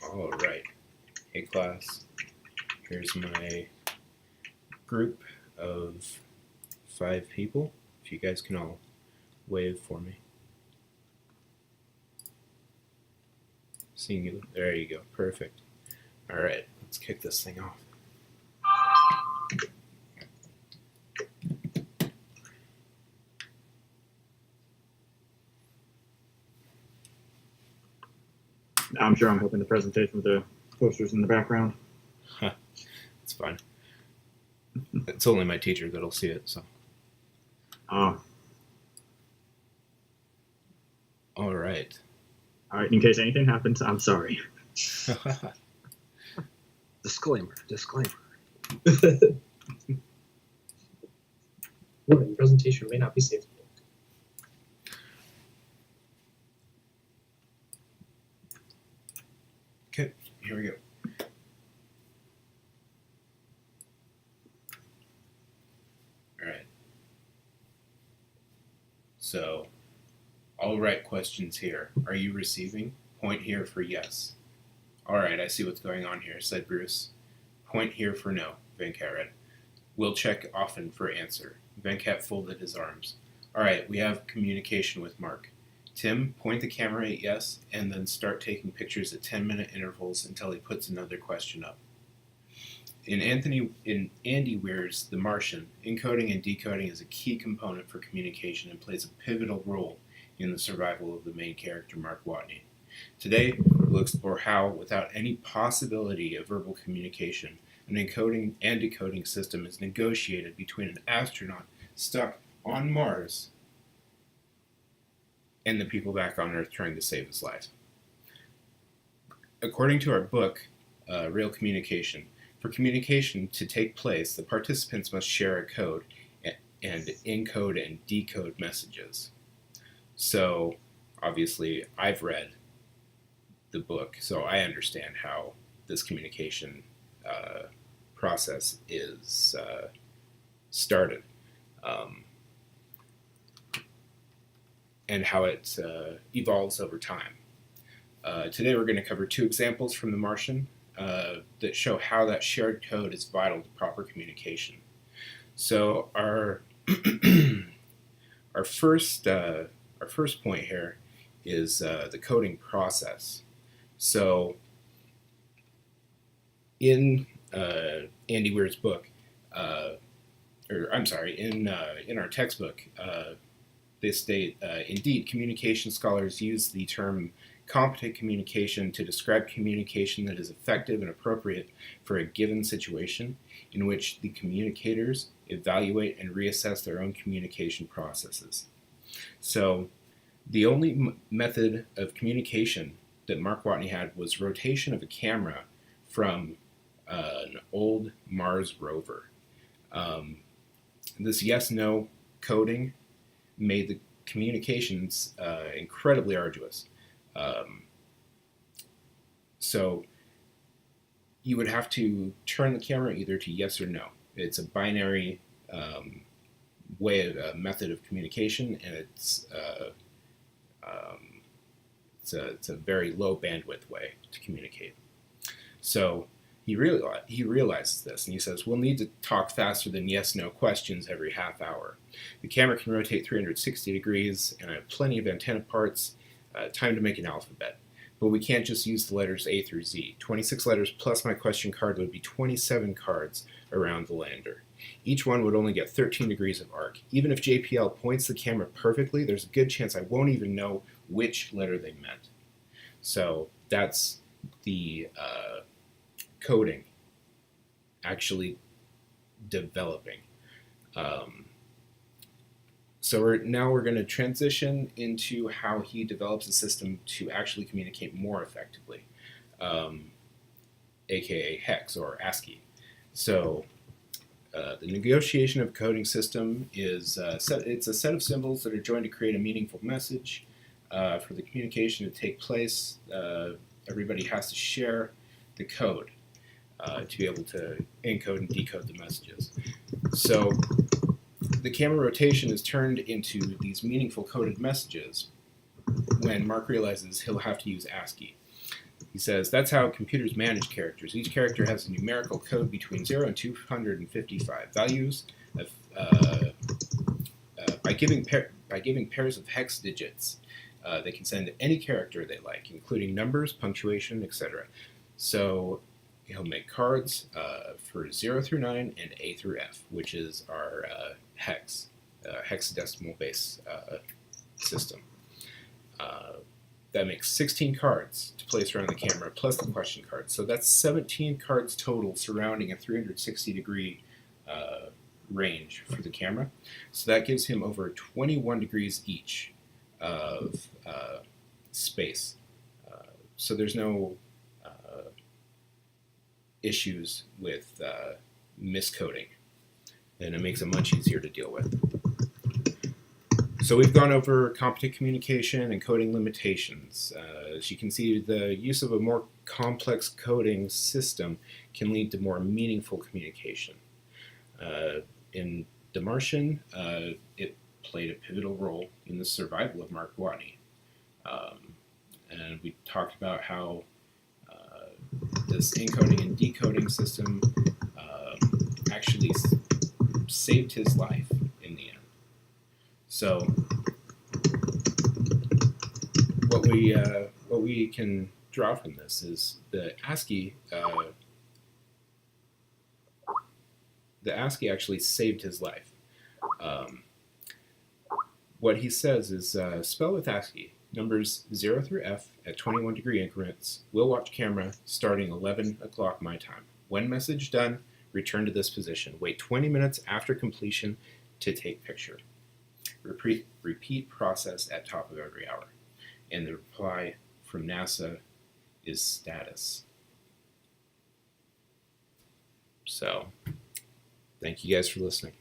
All right. Hey, class. Here's my group of 5 people. If you guys can all wave for me. Seeing you. There you go. Perfect. All right. Let's kick this thing off. I'm sure I'm hoping the presentation with the posters in the background. It's fine. It's only my teacher that'll see it, so. Oh, All right. all right. In case anything happens, I'm sorry. Disclaimer. Warning, presentation may not be safe. Okay, here we go. All right. So, I'll write questions here. Are you receiving? Point here for yes. All right, I see what's going on here, said Bruce. Point here for no, Venkat read. We'll check often for answer. Venkat folded his arms. All right, we have communication with Mark. Tim, point the camera at yes, and then start taking pictures at 10-minute intervals until he puts another question up. In Andy Weir's The Martian, encoding and decoding is a key component for communication and plays a pivotal role in the survival of the main character, Mark Watney. Today, we'll explore how, without any possibility of verbal communication, an encoding and decoding system is negotiated between an astronaut stuck on Mars and the people back on Earth trying to save his life. According to our book, Real Communication, for communication to take place, the participants must share a code and encode and decode messages. So, obviously, I've read the book, so I understand how this communication process is started, and how it evolves over time. Today we're going to cover 2 examples from The Martian that show how that shared code is vital to proper communication. So our our first point here is the coding process. So in Andy Weir's book, in our textbook, they state, indeed, communication scholars use the term competent communication to describe communication that is effective and appropriate for a given situation in which the communicators evaluate and reassess their own communication processes. So the only method of communication that Mark Watney had was rotation of a camera from an old Mars rover. This yes-no coding made the communications incredibly arduous. So you would have to turn the camera either to yes or no. It's a binary method of communication, and it's a very low bandwidth way to communicate. So he realizes this, and he says, we'll need to talk faster than yes-no questions every half hour. The camera can rotate 360 degrees, and I have plenty of antenna parts, time to make an alphabet. But we can't just use the letters A through Z. 26 letters plus my question card would be 27 cards around the lander. Each one would only get 13 degrees of arc. Even if JPL points the camera perfectly, there's a good chance I won't even know which letter they meant. So that's the coding actually developing. So we're going to transition into how he develops a system to actually communicate more effectively, aka hex or ASCII. So the negotiation of a coding system is it's a set of symbols that are joined to create a meaningful message. For the communication to take place, everybody has to share the code to be able to encode and decode the messages. So the camera rotation is turned into these meaningful coded messages when Mark realizes he'll have to use ASCII. He says that's how computers manage characters. Each character has a numerical code between 0 and 255 values. By giving pairs of hex digits, they can send any character they like, including numbers, punctuation, etc. So he'll make cards for 0 through 9 and A through F, which is our hexadecimal base system. That makes 16 cards to place around the camera, plus the question cards. So that's 17 cards total surrounding a 360-degree range for the camera. So that gives him over 21 degrees each of space. So there's no issues with miscoding, and it makes it much easier to deal with. So we've gone over competent communication and coding limitations. As you can see, the use of a more complex coding system can lead to more meaningful communication. In The Martian, it played a pivotal role in the survival of Mark Watney. And we talked about how this encoding and decoding system actually saved his life in the end. So what we can draw from this is the ASCII actually saved his life. What he says is spell with ASCII numbers 0 through F at 21 degree increments. Will watch camera starting 11 o'clock my time. When message done, return to this position. Wait 20 minutes after completion to take picture. Repeat process at top of every hour. And the reply from NASA is status. So, thank you guys for listening.